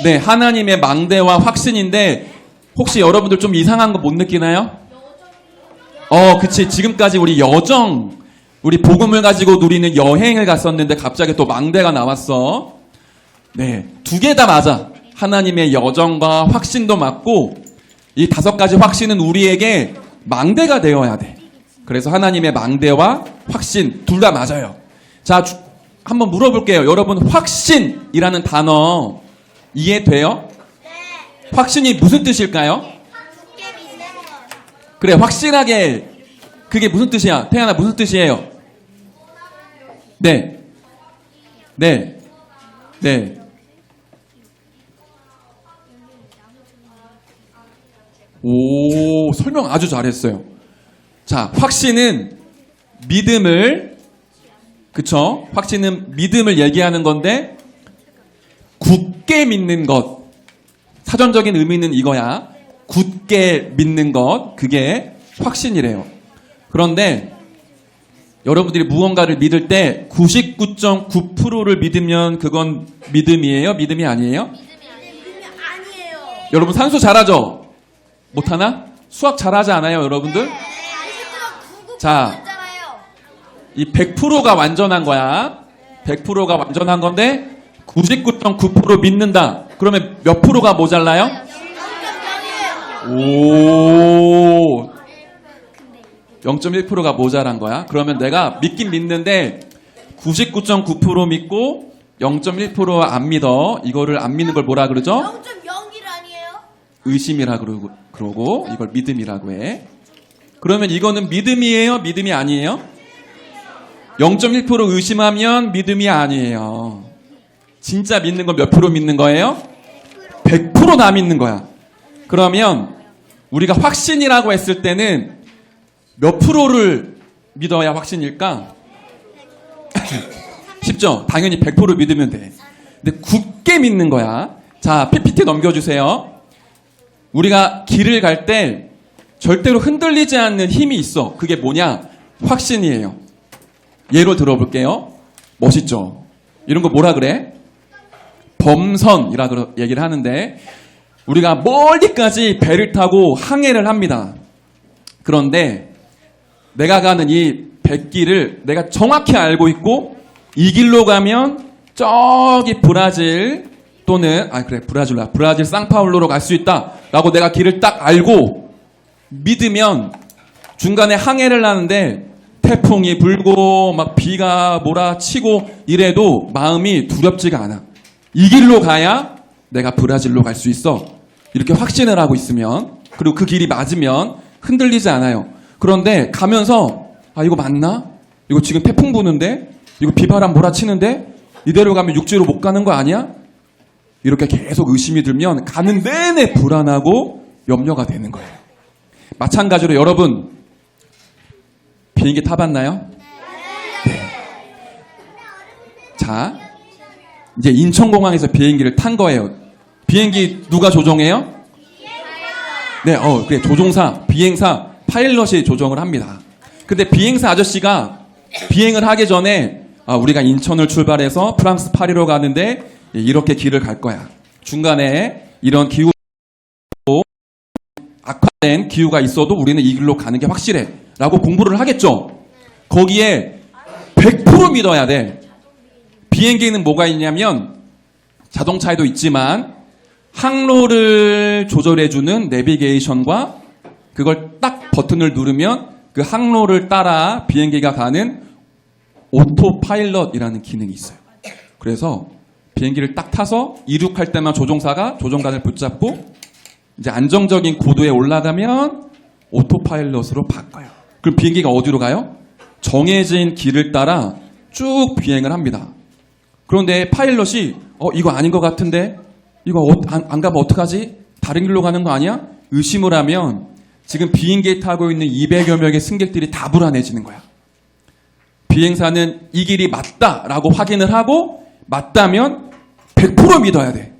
네, 하나님의 망대와 확신인데 혹시 여러분들 좀 이상한 거 못 느끼나요? 그치. 지금까지 우리 여정, 우리 복음을 가지고 누리는 여행을 갔었는데 갑자기 또 망대가 나왔어. 네, 두 개 다 맞아. 하나님의 여정과 확신도 맞고 이 5가지 확신은 우리에게 망대가 되어야 돼. 그래서 하나님의 망대와 확신 둘 다 맞아요. 자, 한번 물어볼게요. 여러분 확신이라는 단어 이해돼요? 네. 확신이 무슨 뜻일까요? 굳게 믿는 것. 그래, 확실하게. 그게 무슨 뜻이야? 태연아, 무슨 뜻이에요? 네. 네. 네. 오, 설명 아주 잘했어요. 자, 확신은 믿음을, 그쵸? 확신은 믿음을 얘기하는 건데, 굳게 믿는 것. 사전적인 의미는 이거야. 굳게 믿는 것. 그게 확신이래요. 그런데 여러분들이 무언가를 믿을 때 99.9%를 믿으면 그건 믿음이에요? 믿음이 아니에요? 믿음이 아니에요. 여러분 산수 잘하죠? 못하나? 수학 잘하지 않아요, 여러분들? 자, 이 100%가 완전한 거야. 100%가 완전한 건데 99.9% 믿는다. 그러면 몇 프로가 모자라요? 0.0이에요. 오, 0.1%가 모자란 거야. 그러면 내가 믿긴 믿는데 99.9% 믿고 0.1% 안 믿어. 이거를 안 믿는 걸 뭐라 그러죠? 0.01 아니에요? 의심이라 그러고 이걸 믿음이라고 해. 그러면 이거는 믿음이에요? 믿음이 아니에요? 0.1% 의심하면 믿음이 아니에요. 진짜 믿는 건 몇 프로 믿는 거예요? 100% 다 믿는 거야. 그러면 우리가 확신이라고 했을 때는 몇 프로를 믿어야 확신일까? 쉽죠? 당연히 100% 믿으면 돼. 근데 굳게 믿는 거야. 자, PPT 넘겨주세요. 우리가 길을 갈 때 절대로 흔들리지 않는 힘이 있어. 그게 뭐냐? 확신이에요. 예로 들어볼게요. 멋있죠? 이런 거 뭐라 그래? 범선이라고 얘기를 하는데 우리가 멀리까지 배를 타고 항해를 합니다. 그런데 내가 가는 이 뱃길을 내가 정확히 알고 있고 이 길로 가면 저기 브라질 또는 브라질 상파울로로 갈 수 있다라고 내가 길을 딱 알고 믿으면 중간에 항해를 하는데 태풍이 불고 막 비가 몰아치고 이래도 마음이 두렵지가 않아. 이 길로 가야 내가 브라질로 갈 수 있어. 이렇게 확신을 하고 있으면 그리고 그 길이 맞으면 흔들리지 않아요. 그런데 가면서 이거 맞나? 이거 지금 태풍 부는데? 이거 비바람 몰아치는데? 이대로 가면 육지로 못 가는 거 아니야? 이렇게 계속 의심이 들면 가는 내내 불안하고 염려가 되는 거예요. 마찬가지로 여러분 비행기 타봤나요? 네. 자, 이제 인천공항에서 비행기를 탄 거예요. 비행기 누가 조종해요? 네, 그래, 조종사, 비행사, 파일럿이 조정을 합니다. 근데 비행사 아저씨가 비행을 하기 전에 우리가 인천을 출발해서 프랑스 파리로 가는데 이렇게 길을 갈 거야. 중간에 이런 기후 악화된 기후가 있어도 우리는 이 길로 가는 게 확실해. 라고 공부를 하겠죠. 거기에 100% 믿어야 돼. 비행기는 뭐가 있냐면 자동차에도 있지만 항로를 조절해주는 내비게이션과 그걸 딱 버튼을 누르면 그 항로를 따라 비행기가 가는 오토파일럿이라는 기능이 있어요. 그래서 비행기를 딱 타서 이륙할 때만 조종사가 조종관을 붙잡고 이제 안정적인 고도에 올라가면 오토파일럿으로 바꿔요. 그럼 비행기가 어디로 가요? 정해진 길을 따라 쭉 비행을 합니다. 그런데 파일럿이 이거 아닌 것 같은데 이거 안 가면 어떡하지? 다른 길로 가는 거 아니야? 의심을 하면 지금 비행기에 타고 있는 200여 명의 승객들이 다 불안해지는 거야. 비행사는 이 길이 맞다라고 확인을 하고 맞다면 100% 믿어야 돼.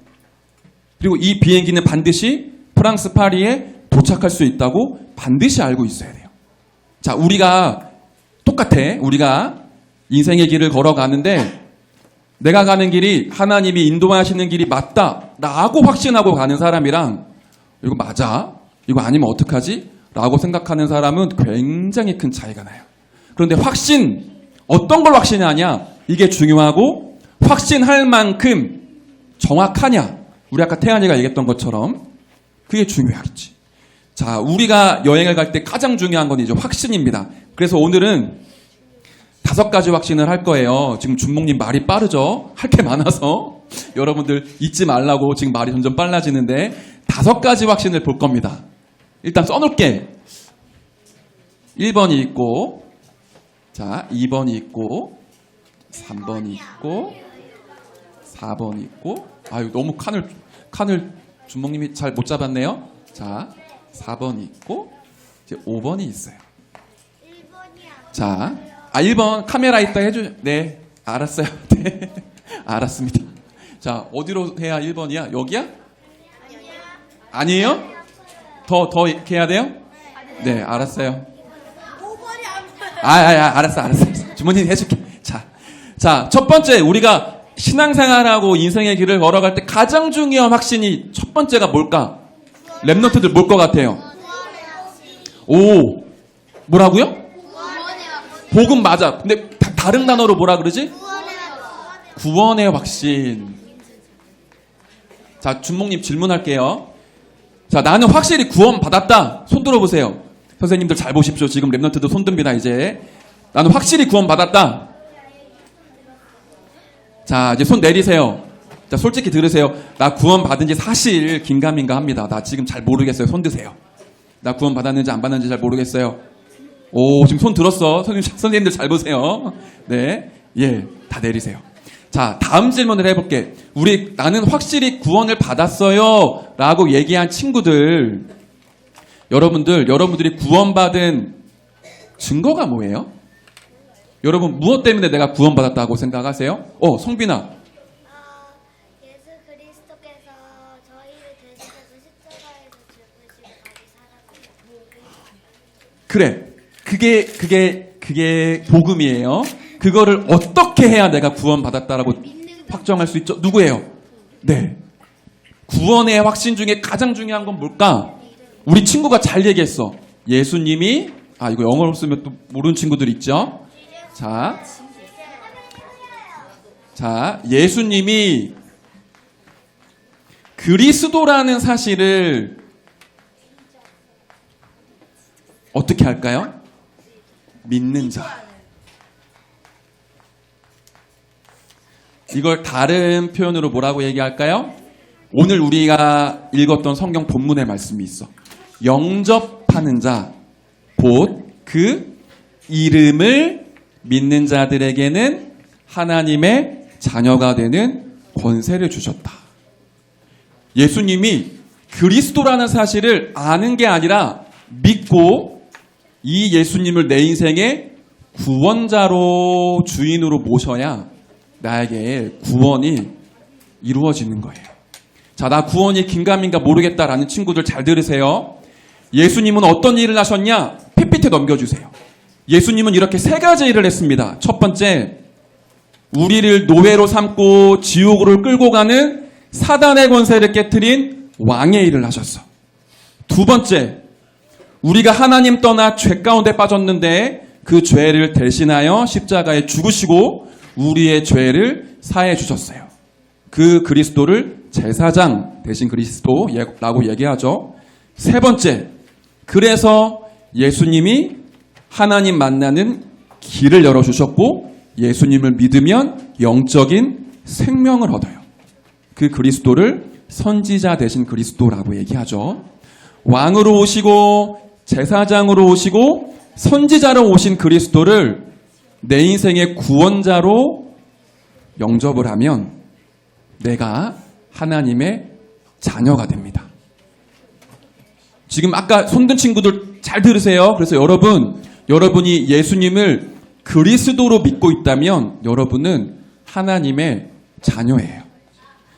그리고 이 비행기는 반드시 프랑스 파리에 도착할 수 있다고 반드시 알고 있어야 돼요. 자, 우리가 똑같아. 우리가 인생의 길을 걸어가는데 내가 가는 길이 하나님이 인도하시는 길이 맞다라고 확신하고 가는 사람이랑 이거 맞아? 이거 아니면 어떡하지? 라고 생각하는 사람은 굉장히 큰 차이가 나요. 그런데 확신, 어떤 걸 확신하냐? 이게 중요하고 확신할 만큼 정확하냐? 우리 아까 태안이가 얘기했던 것처럼 그게 중요하겠지. 자, 우리가 여행을 갈 때 가장 중요한 건 이제 확신입니다. 그래서 오늘은 5가지 확신을 할 거예요. 지금 준목님 말이 빠르죠? 할 게 많아서 여러분들 잊지 말라고 지금 말이 점점 빨라지는데 5가지 확신을 볼 겁니다. 일단 써놓을게. 1번이 있고, 자, 2번이 있고, 3번이 있고, 4번이 있고, 아유, 너무 칸을 준목님이 잘 못 잡았네요. 자, 4번이 있고, 이제 5번이 있어요. 자, 1번 카메라 있다 네, 알았어요. 네, 알았습니다. 자, 어디로 해야 1번이야? 여기야? 아니에요? 더 이렇게 해야 돼요? 네, 알았어요. 5번이 안 보여요. 알았어. 주머니 해줄게. 자, 첫 번째, 우리가 신앙생활하고 인생의 길을 걸어갈 때 가장 중요한 확신이 첫 번째가 뭘까? 랩노트들 뭘 것 같아요? 오, 뭐라고요? 복음 맞아. 근데 다른 단어로 뭐라 그러지? 구원의 확신. 자, 준목님 질문할게요. 자, 나는 확실히 구원 받았다. 손 들어보세요. 선생님들 잘 보십시오. 지금 랩런트도 손 듭니다, 이제. 나는 확실히 구원 받았다. 자, 이제 손 내리세요. 자, 솔직히 들으세요. 나 구원 받은지 사실 긴가민가 합니다. 나 지금 잘 모르겠어요. 손 드세요. 나 구원 받았는지 안 받았는지 잘 모르겠어요. 오, 지금 손 들었어. 선생님들 잘 보세요. 네. 예, 다 내리세요. 자, 다음 질문을 해볼게. 나는 확실히 구원을 받았어요. 라고 얘기한 친구들. 여러분들이 구원받은 증거가 뭐예요? 여러분, 무엇 때문에 내가 구원받았다고 생각하세요? 성빈아. 예수 그리스도께서 저희를 대신해서 십자가에서 죽으시고 바로 그래. 그게 복음이에요. 그거를 어떻게 해야 내가 구원받았다라고 확정할 수 있죠? 누구예요? 네. 구원의 확신 중에 가장 중요한 건 뭘까? 우리 친구가 잘 얘기했어. 예수님이, 이거 영어로 쓰면 또 모르는 친구들 있죠? 자, 예수님이 그리스도라는 사실을 어떻게 할까요? 믿는 자. 이걸 다른 표현으로 뭐라고 얘기할까요? 오늘 우리가 읽었던 성경 본문의 말씀이 있어. 영접하는 자, 곧 그 이름을 믿는 자들에게는 하나님의 자녀가 되는 권세를 주셨다. 예수님이 그리스도라는 사실을 아는 게 아니라 믿고 이 예수님을 내 인생의 구원자로 주인으로 모셔야 나에게 구원이 이루어지는 거예요. 자, 나 구원이 긴가민가 모르겠다라는 친구들 잘 들으세요. 예수님은 어떤 일을 하셨냐? PPT 넘겨주세요. 예수님은 이렇게 3가지 일을 했습니다. 첫 번째, 우리를 노예로 삼고 지옥으로 끌고 가는 사단의 권세를 깨트린 왕의 일을 하셨어. 두 번째, 우리가 하나님 떠나 죄 가운데 빠졌는데 그 죄를 대신하여 십자가에 죽으시고 우리의 죄를 사해 주셨어요. 그 그리스도를 제사장 대신 그리스도라고 얘기하죠. 세 번째, 그래서 예수님이 하나님 만나는 길을 열어주셨고 예수님을 믿으면 영적인 생명을 얻어요. 그 그리스도를 선지자 대신 그리스도라고 얘기하죠. 왕으로 오시고 제사장으로 오시고 선지자로 오신 그리스도를 내 인생의 구원자로 영접을 하면 내가 하나님의 자녀가 됩니다. 지금 아까 손든 친구들 잘 들으세요. 그래서 여러분이 예수님을 그리스도로 믿고 있다면 여러분은 하나님의 자녀예요.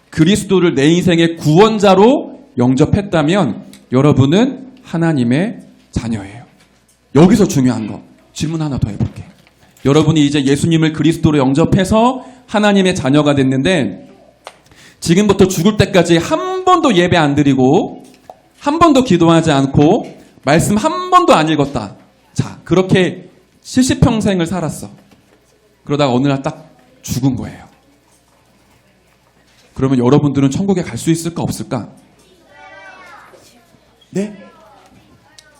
그리스도를 내 인생의 구원자로 영접했다면 여러분은 하나님의 자녀예요. 여기서 중요한 거 질문 하나 더 해볼게. 여러분이 이제 예수님을 그리스도로 영접해서 하나님의 자녀가 됐는데 지금부터 죽을 때까지 한 번도 예배 안 드리고 한 번도 기도하지 않고 말씀 한 번도 안 읽었다. 자, 그렇게 70평생을 살았어. 그러다가 어느 날 딱 죽은 거예요. 그러면 여러분들은 천국에 갈 수 있을까 없을까? 네?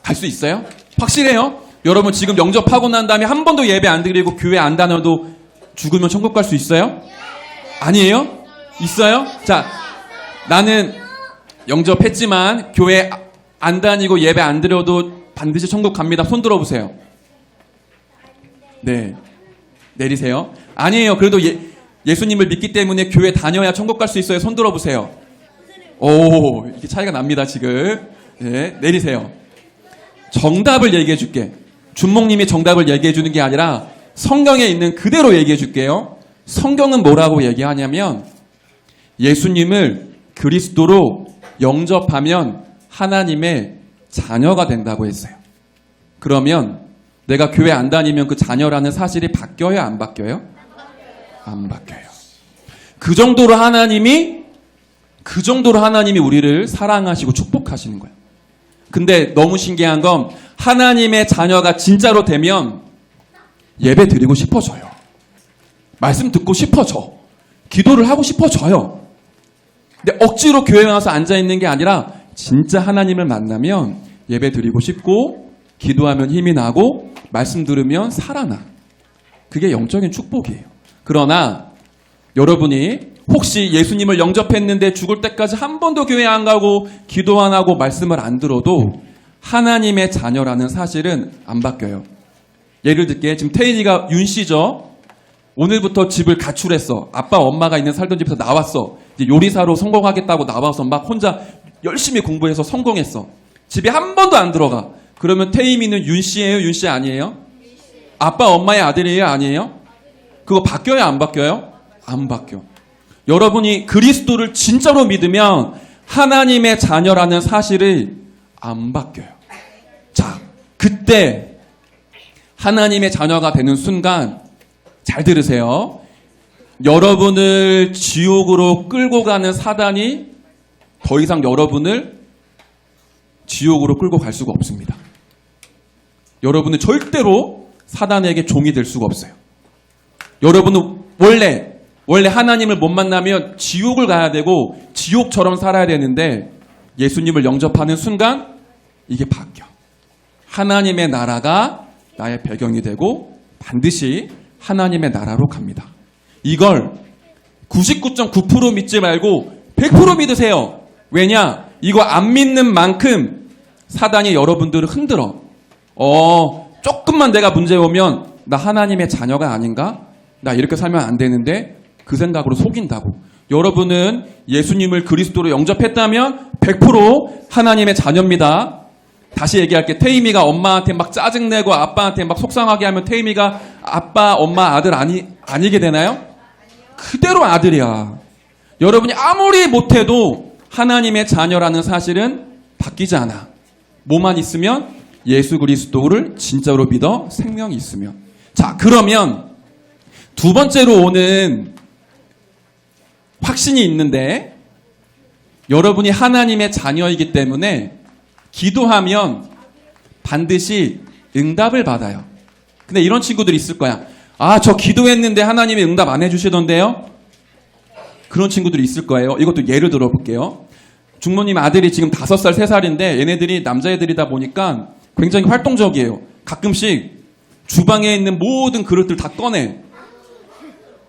갈 수 있어요? 확실해요? 여러분 지금 영접하고 난 다음에 한 번도 예배 안 드리고 교회 안 다녀도 죽으면 천국 갈 수 있어요? 아니에요? 있어요? 자, 나는 영접했지만 교회 안 다니고 예배 안 드려도 반드시 천국 갑니다. 손 들어보세요. 네. 내리세요. 아니에요. 그래도 예수님을 믿기 때문에 교회 다녀야 천국 갈 수 있어요. 손 들어보세요. 오, 이게 차이가 납니다, 지금. 네, 내리세요. 정답을 얘기해 줄게. 준목님이 정답을 얘기해 주는 게 아니라 성경에 있는 그대로 얘기해 줄게요. 성경은 뭐라고 얘기하냐면 예수님을 그리스도로 영접하면 하나님의 자녀가 된다고 했어요. 그러면 내가 교회 안 다니면 그 자녀라는 사실이 바뀌어요? 안 바뀌어요? 안 바뀌어요. 그 정도로 하나님이 우리를 사랑하시고 축복하시는 거예요. 근데 너무 신기한 건 하나님의 자녀가 진짜로 되면 예배 드리고 싶어져요. 말씀 듣고 싶어져. 기도를 하고 싶어져요. 근데 억지로 교회 와서 앉아있는 게 아니라 진짜 하나님을 만나면 예배 드리고 싶고 기도하면 힘이 나고 말씀 들으면 살아나. 그게 영적인 축복이에요. 그러나 여러분이 혹시 예수님을 영접했는데 죽을 때까지 한 번도 교회 안 가고 기도 안 하고 말씀을 안 들어도 하나님의 자녀라는 사실은 안 바뀌어요. 예를 들게 지금 태인이가 윤 씨죠. 오늘부터 집을 가출했어. 아빠 엄마가 있는 살던 집에서 나왔어. 이제 요리사로 성공하겠다고 나와서 막 혼자 열심히 공부해서 성공했어. 집에 한 번도 안 들어가. 그러면 태임이는 윤 씨예요? 윤 씨 아니에요? 아빠 엄마의 아들이에요? 아니에요? 그거 바뀌어요? 안 바뀌어요? 안 바뀌어. 여러분이 그리스도를 진짜로 믿으면 하나님의 자녀라는 사실이 안 바뀌어요. 자, 그때 하나님의 자녀가 되는 순간 잘 들으세요. 여러분을 지옥으로 끌고 가는 사단이 더 이상 여러분을 지옥으로 끌고 갈 수가 없습니다. 여러분은 절대로 사단에게 종이 될 수가 없어요. 여러분은 원래 하나님을 못 만나면 지옥을 가야 되고 지옥처럼 살아야 되는데 예수님을 영접하는 순간 이게 바뀌어. 하나님의 나라가 나의 배경이 되고 반드시 하나님의 나라로 갑니다. 이걸 99.9% 믿지 말고 100% 믿으세요. 왜냐? 이거 안 믿는 만큼 사단이 여러분들을 흔들어. 조금만 내가 문제 오면 나 하나님의 자녀가 아닌가? 나 이렇게 살면 안 되는데 그 생각으로 속인다고. 여러분은 예수님을 그리스도로 영접했다면 100% 하나님의 자녀입니다. 다시 얘기할게. 태임이가 엄마한테 막 짜증내고 아빠한테 막 속상하게 하면 태임이가 아빠, 엄마, 아들 아니게 되나요? 그대로 아들이야. 여러분이 아무리 못해도 하나님의 자녀라는 사실은 바뀌지 않아. 뭐만 있으면 예수 그리스도를 진짜로 믿어 생명이 있으면. 자, 그러면 두 번째로 오는 확신이 있는데 여러분이 하나님의 자녀이기 때문에 기도하면 반드시 응답을 받아요. 근데 이런 친구들이 있을 거야. 저 기도했는데 하나님이 응답 안 해주시던데요? 그런 친구들이 있을 거예요. 이것도 예를 들어볼게요. 중모님 아들이 지금 5살, 3살인데 얘네들이 남자애들이다 보니까 굉장히 활동적이에요. 가끔씩 주방에 있는 모든 그릇들 다 꺼내.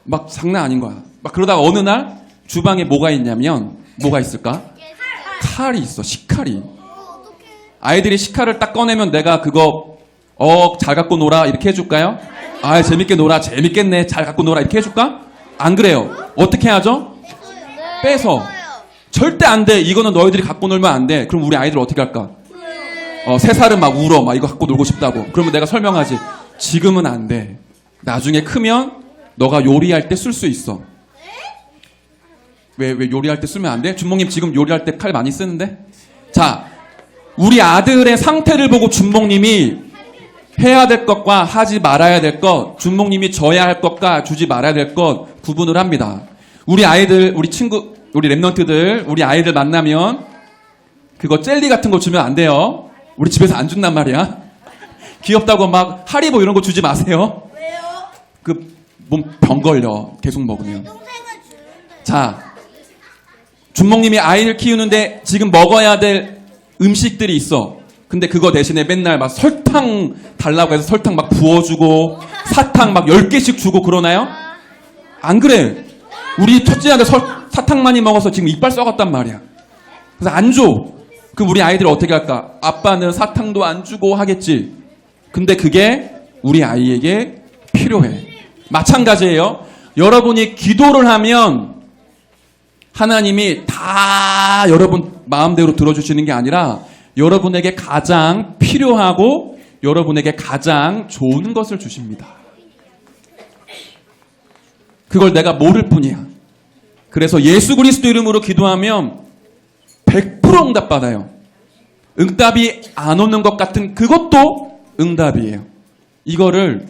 막 장난 아닌 거야. 막 그러다가 어느 날 주방에 뭐가 있냐면 뭐가 있을까? 칼이 있어. 식칼이. 아이들이 식칼을 딱 꺼내면 내가 그거 잘 갖고 놀아 이렇게 해줄까요? 재밌게 놀아. 재밌겠네. 잘 갖고 놀아 이렇게 해줄까? 안 그래요. 어떻게 하죠? 빼서. 절대 안 돼. 이거는 너희들이 갖고 놀면 안 돼. 그럼 우리 아이들 어떻게 할까? 3살은 막 울어. 막 이거 갖고 놀고 싶다고. 그러면 내가 설명하지. 지금은 안 돼. 나중에 크면 너가 요리할 때 쓸 수 있어. 왜 요리할 때 쓰면 안 돼? 준목님 지금 요리할 때 칼 많이 쓰는데? 자, 우리 아들의 상태를 보고 준목님이 해야 될 것과 하지 말아야 될 것, 준목님이 줘야 할 것과 주지 말아야 될 것 구분을 합니다. 우리 아이들, 우리 친구, 우리 랩런트들, 우리 아이들 만나면 그거 젤리 같은 거 주면 안 돼요. 우리 집에서 안 준단 말이야. 귀엽다고 막 하리보 이런 거 주지 마세요. 왜요? 그 몸 병 걸려. 계속 먹으면. 동생은 주는데. 자, 준목님이 아이를 키우는데 지금 먹어야 될 음식들이 있어. 근데 그거 대신에 맨날 막 설탕 달라고 해서 설탕 막 부어주고 사탕 막 10개씩 주고 그러나요? 안 그래. 우리 첫째한테 사탕 많이 먹어서 지금 이빨 썩었단 말이야. 그래서 안 줘. 그럼 우리 아이들 어떻게 할까? 아빠는 사탕도 안 주고 하겠지. 근데 그게 우리 아이에게 필요해. 마찬가지예요. 여러분이 기도를 하면 하나님이 다 여러분 마음대로 들어주시는 게 아니라 여러분에게 가장 필요하고 여러분에게 가장 좋은 것을 주십니다. 그걸 내가 모를 뿐이야. 그래서 예수 그리스도 이름으로 기도하면 100% 응답받아요. 응답이 안 오는 것 같은 그것도 응답이에요. 이거를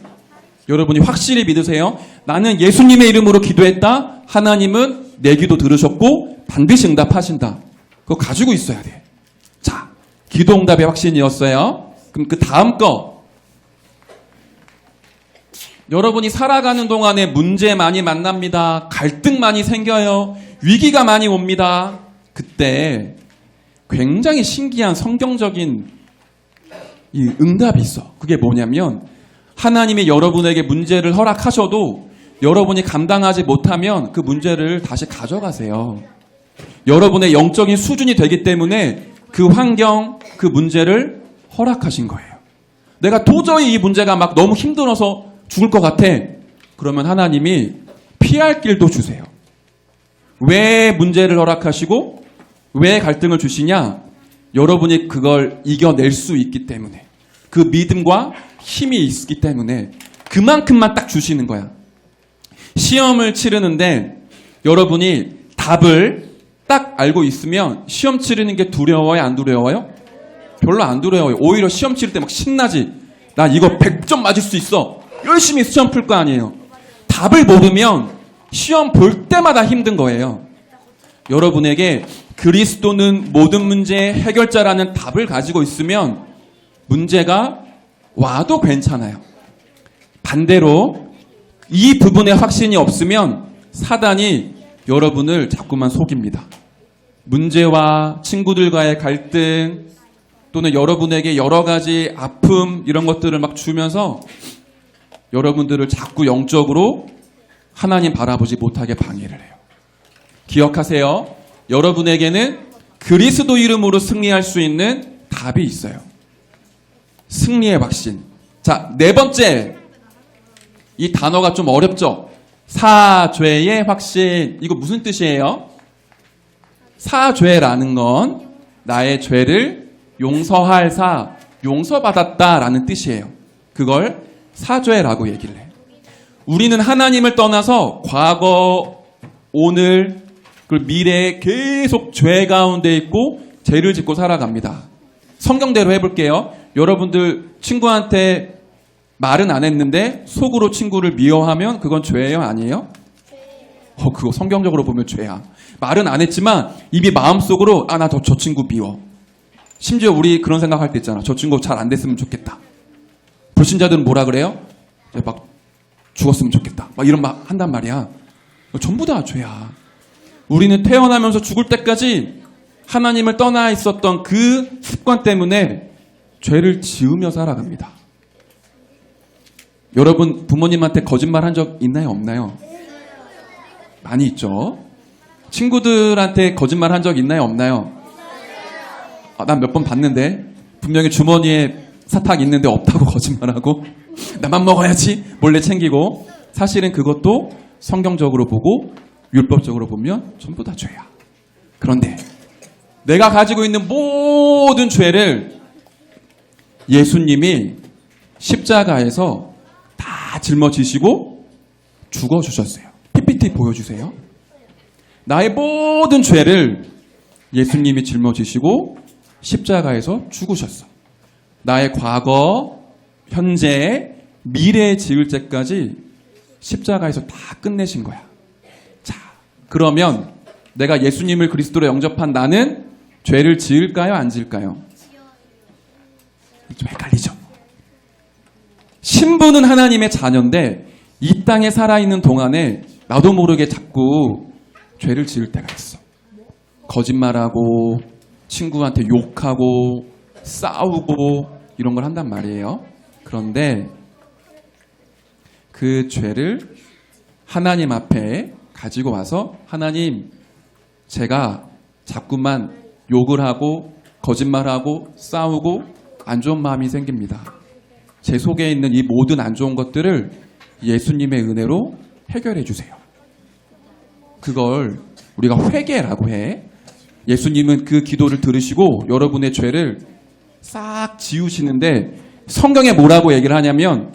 여러분이 확실히 믿으세요. 나는 예수님의 이름으로 기도했다. 하나님은 내 기도 들으셨고 반드시 응답하신다. 그거 가지고 있어야 돼. 자, 기도 응답의 확신이었어요. 그럼 그 다음 거. 여러분이 살아가는 동안에 문제 많이 만납니다. 갈등 많이 생겨요. 위기가 많이 옵니다. 그때 굉장히 신기한 성경적인 이 응답이 있어. 그게 뭐냐면 하나님이 여러분에게 문제를 허락하셔도 여러분이 감당하지 못하면 그 문제를 다시 가져가세요. 여러분의 영적인 수준이 되기 때문에 그 환경, 그 문제를 허락하신 거예요. 내가 도저히 이 문제가 막 너무 힘들어서 죽을 것 같아. 그러면 하나님이 피할 길도 주세요. 왜 문제를 허락하시고 왜 갈등을 주시냐? 여러분이 그걸 이겨낼 수 있기 때문에 그 믿음과 힘이 있기 때문에 그만큼만 딱 주시는 거야. 시험을 치르는데 여러분이 답을 딱 알고 있으면 시험 치르는 게 두려워요? 안 두려워요? 별로 안 두려워요. 오히려 시험 치를 때 막 신나지. 나 이거 100점 맞을 수 있어. 열심히 시험 풀 거 아니에요. 답을 모르면 시험 볼 때마다 힘든 거예요. 여러분에게 그리스도는 모든 문제의 해결자라는 답을 가지고 있으면 문제가 와도 괜찮아요. 반대로 이 부분에 확신이 없으면 사단이 여러분을 자꾸만 속입니다. 문제와 친구들과의 갈등 또는 여러분에게 여러 가지 아픔 이런 것들을 막 주면서 여러분들을 자꾸 영적으로 하나님 바라보지 못하게 방해를 해요. 기억하세요. 여러분에게는 그리스도 이름으로 승리할 수 있는 답이 있어요. 승리의 확신. 자, 네 번째. 이 단어가 좀 어렵죠? 사죄의 확신. 이거 무슨 뜻이에요? 사죄라는 건 나의 죄를 용서할 사, 용서받았다라는 뜻이에요. 그걸 사죄라고 얘기를 해요. 우리는 하나님을 떠나서 과거, 오늘, 그리고 미래에 계속 죄 가운데 있고 죄를 짓고 살아갑니다. 성경대로 해볼게요. 여러분들 친구한테 말은 안 했는데 속으로 친구를 미워하면 그건 죄예요? 아니에요? 그거 성경적으로 보면 죄야. 말은 안 했지만 이미 마음속으로 나 저 친구 미워. 심지어 우리 그런 생각할 때 있잖아. 저 친구 잘 안 됐으면 좋겠다. 불신자들은 뭐라 그래요? 막 죽었으면 좋겠다. 막 이런 말 한단 말이야. 전부 다 죄야. 우리는 태어나면서 죽을 때까지 하나님을 떠나 있었던 그 습관 때문에 죄를 지으며 살아갑니다. 여러분 부모님한테 거짓말 한 적 있나요? 없나요? 많이 있죠. 친구들한테 거짓말 한 적 있나요? 없나요? 난 몇 번 봤는데 분명히 주머니에 사탕 있는데 없다고 거짓말하고 나만 먹어야지 몰래 챙기고 사실은 그것도 성경적으로 보고 율법적으로 보면 전부 다 죄야. 그런데 내가 가지고 있는 모든 죄를 예수님이 십자가에서 다 짊어지시고 죽어주셨어요. PPT 보여주세요. 나의 모든 죄를 예수님이 짊어지시고 십자가에서 죽으셨어. 나의 과거, 현재, 미래에 지을 죄까지 십자가에서 다 끝내신 거야. 그러면 내가 예수님을 그리스도로 영접한 나는 죄를 지을까요? 안 지을까요? 좀 헷갈리죠? 신부는 하나님의 자녀인데 이 땅에 살아있는 동안에 나도 모르게 자꾸 죄를 지을 때가 있어. 거짓말하고 친구한테 욕하고 싸우고 이런 걸 한단 말이에요. 그런데 그 죄를 하나님 앞에 가지고 와서 하나님, 제가 자꾸만 욕을 하고 거짓말하고 싸우고 안 좋은 마음이 생깁니다. 제 속에 있는 이 모든 안 좋은 것들을 예수님의 은혜로 해결해 주세요. 그걸 우리가 회개라고 해. 예수님은 그 기도를 들으시고 여러분의 죄를 싹 지우시는데 성경에 뭐라고 얘기를 하냐면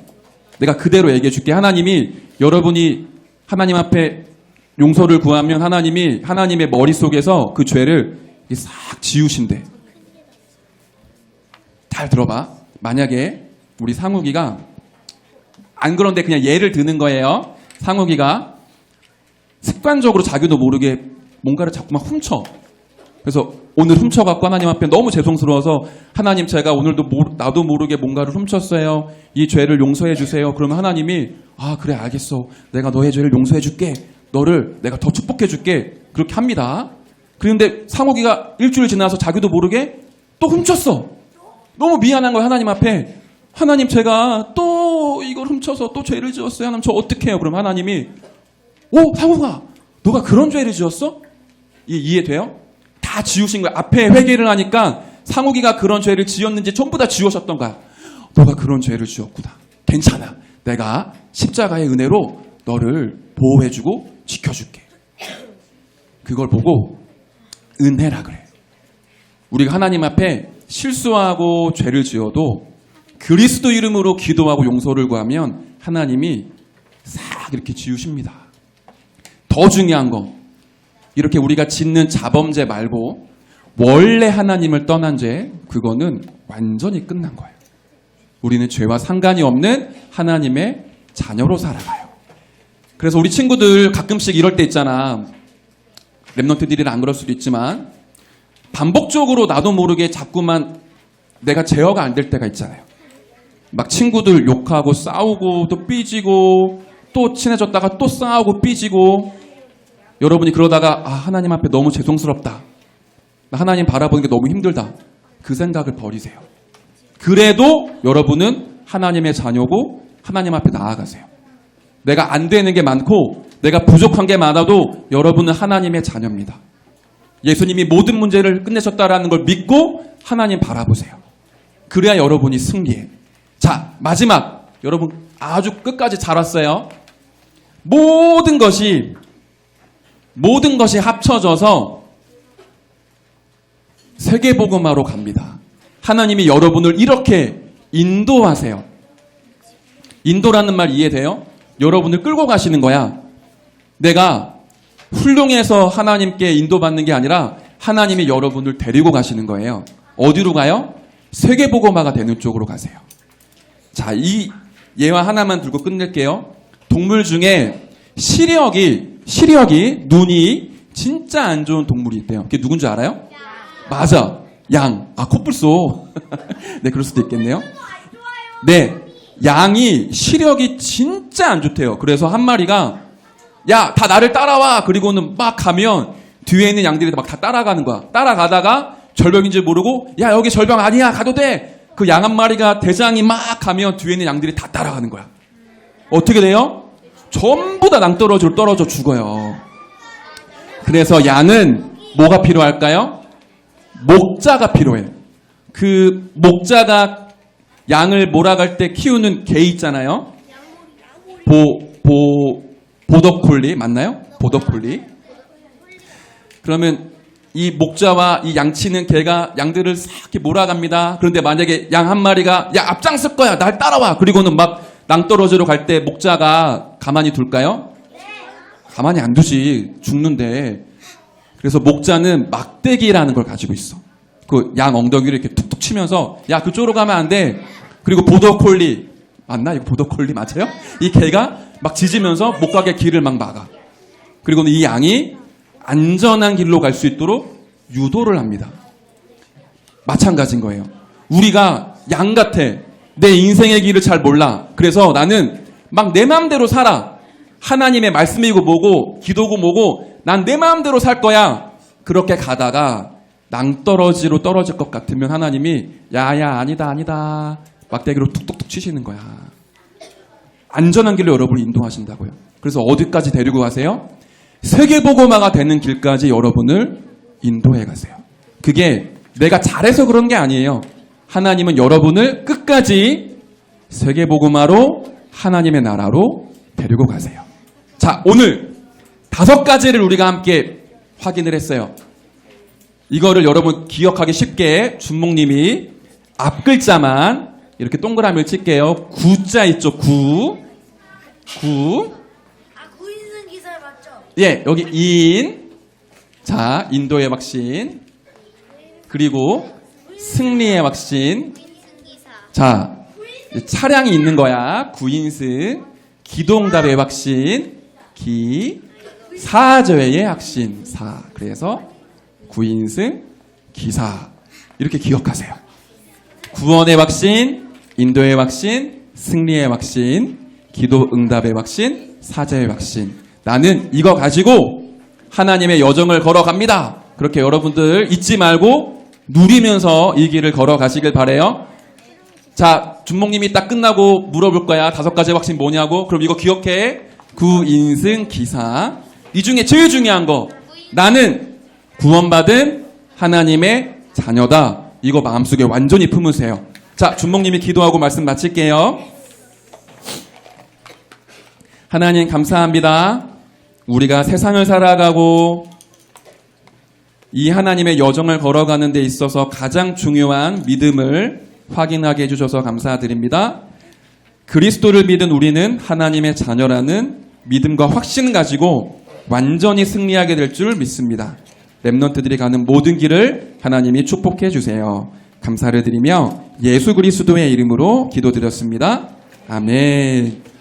내가 그대로 얘기해 줄게. 하나님이 여러분이 하나님 앞에 용서를 구하면 하나님이 하나님의 머릿속에서 그 죄를 싹 지우신대. 잘 들어봐. 만약에 우리 상욱이가 안 그런데 그냥 예를 드는 거예요. 상욱이가 습관적으로 자기도 모르게 뭔가를 자꾸만 훔쳐. 그래서 오늘 훔쳐갖고 하나님 앞에 너무 죄송스러워서 하나님, 제가 오늘도 나도 모르게 뭔가를 훔쳤어요. 이 죄를 용서해 주세요. 그러면 하나님이 아 그래 알겠어. 내가 너의 죄를 용서해 줄게. 너를 내가 더 축복해 줄게. 그렇게 합니다. 그런데 상욱이가 일주일 지나서 자기도 모르게 또 훔쳤어. 너무 미안한 거야 하나님 앞에. 하나님, 제가 또 이걸 훔쳐서 또 죄를 지었어요. 하나님, 저 어떻게 해요? 그럼 하나님이 오 상욱아, 너가 그런 죄를 지었어? 이해돼요? 다 지우신 거야. 앞에 회개를 하니까 상욱이가 그런 죄를 지었는지 전부 다 지우셨던 거야. 너가 그런 죄를 지었구나. 괜찮아. 내가 십자가의 은혜로 너를 보호해주고 지켜줄게. 그걸 보고 은혜라 그래. 우리가 하나님 앞에 실수하고 죄를 지어도 그리스도 이름으로 기도하고 용서를 구하면 하나님이 싹 이렇게 지우십니다. 더 중요한 거, 이렇게 우리가 짓는 자범죄 말고 원래 하나님을 떠난 죄, 그거는 완전히 끝난 거예요. 우리는 죄와 상관이 없는 하나님의 자녀로 살아가요. 그래서 우리 친구들 가끔씩 이럴 때 있잖아. 랩런트들이라 안 그럴 수도 있지만 반복적으로 나도 모르게 자꾸만 내가 제어가 안 될 때가 있잖아요. 막 친구들 욕하고 싸우고 또 삐지고 또 친해졌다가 또 싸우고 삐지고. 여러분이 그러다가 아 하나님 앞에 너무 죄송스럽다. 나 하나님 바라보는 게 너무 힘들다. 그 생각을 버리세요. 그래도 여러분은 하나님의 자녀고 하나님 앞에 나아가세요. 내가 안 되는 게 많고 내가 부족한 게 많아도 여러분은 하나님의 자녀입니다. 예수님이 모든 문제를 끝내셨다라는 걸 믿고 하나님 바라보세요. 그래야 여러분이 승리해. 자, 마지막. 여러분 아주 끝까지 잘 왔어요. 모든 것이 합쳐져서 세계복음화로 갑니다. 하나님이 여러분을 이렇게 인도하세요. 인도라는 말 이해돼요? 여러분을 끌고 가시는 거야. 내가 훌륭해서 하나님께 인도받는 게 아니라 하나님이 여러분을 데리고 가시는 거예요. 어디로 가요? 세계복음화가 되는 쪽으로 가세요. 자, 이 예화 하나만 들고 끝낼게요. 동물 중에 시력이 눈이 진짜 안 좋은 동물이 있대요. 그게 누군지 알아요? 맞아. 양. 아, 코뿔소. 네, 그럴 수도 있겠네요. 네. 양이 시력이 진짜 안 좋대요. 그래서 한 마리가 야, 다 나를 따라와. 그리고는 막 가면 뒤에 있는 양들이 막 다 따라가는 거야. 따라가다가 절벽인지 모르고 야, 여기 절벽 아니야. 가도 돼. 그 양 한 마리가 대장이 막 가면 뒤에 있는 양들이 다 따라가는 거야. 어떻게 돼요? 전부 다 낭떠러지로 떨어져 죽어요. 그래서 양은 뭐가 필요할까요? 목자가 필요해. 그 목자가 양을 몰아갈 때 키우는 개 있잖아요. 보더콜리 맞나요? 보더콜리. 그러면 이 목자와 이 양치는 개가 양들을 싹 이렇게 몰아갑니다. 그런데 만약에 양 한 마리가 야 앞장설 거야 날 따라와. 그리고는 막 낭떠러지로 갈 때 목자가 가만히 둘까요? 가만히 안 두지. 죽는데. 그래서 목자는 막대기라는 걸 가지고 있어. 그 양 엉덩이를 이렇게 툭툭 치면서 야 그쪽으로 가면 안 돼. 그리고 보더콜리 맞나? 이거 보더콜리 맞아요? 이 개가 막 짖으면서 못 가게 길을 막 막아. 그리고는 이 양이 안전한 길로 갈 수 있도록 유도를 합니다. 마찬가지인 거예요. 우리가 양 같아. 내 인생의 길을 잘 몰라. 그래서 나는 막 내 마음대로 살아. 하나님의 말씀이고 뭐고 기도고 뭐고 난 내 마음대로 살 거야. 그렇게 가다가 낭떠러지로 떨어질 것 같으면 하나님이 야야 아니다 막대기로 툭툭툭 치시는 거야. 안전한 길로 여러분을 인도하신다고요. 그래서 어디까지 데리고 가세요? 세계복음화가 되는 길까지 여러분을 인도해 가세요. 그게 내가 잘해서 그런 게 아니에요. 하나님은 여러분을 끝까지 세계복음화로 하나님의 나라로 데리고 가세요. 자, 오늘 5가지를 우리가 함께 확인을 했어요. 이거를 여러분 기억하기 쉽게 준목님이 앞글자만 이렇게 동그라미를 칠게요. 구자 있죠? 구. 구인승 기사 맞죠? 예, 여기 인. 자, 인도의 확신. 그리고 승리의 확신. 구인승 기사. 자, 차량이 있는 거야. 구인승. 기도응답의 확신. 기. 사죄의 확신. 사. 그래서 구인승, 기사. 이렇게 기억하세요. 구원의 확신, 인도의 확신, 승리의 확신, 기도응답의 확신, 사죄의 확신. 나는 이거 가지고 하나님의 여정을 걸어갑니다. 그렇게 여러분들 잊지 말고 누리면서 이 길을 걸어가시길 바래요. 자, 준목님이 딱 끝나고 물어볼 거야. 5가지 확신 뭐냐고. 그럼 이거 기억해. 구인승, 기사. 이 중에 제일 중요한 거. 나는 구원받은 하나님의 자녀다. 이거 마음속에 완전히 품으세요. 자, 준목님이 기도하고 말씀 마칠게요. 하나님 감사합니다. 우리가 세상을 살아가고 이 하나님의 여정을 걸어가는 데 있어서 가장 중요한 믿음을 확인하게 해주셔서 감사드립니다. 그리스도를 믿은 우리는 하나님의 자녀라는 믿음과 확신 가지고 완전히 승리하게 될 줄 믿습니다. 렘넌트들이 가는 모든 길을 하나님이 축복해 주세요. 감사를 드리며 예수 그리스도의 이름으로 기도드렸습니다. 아멘.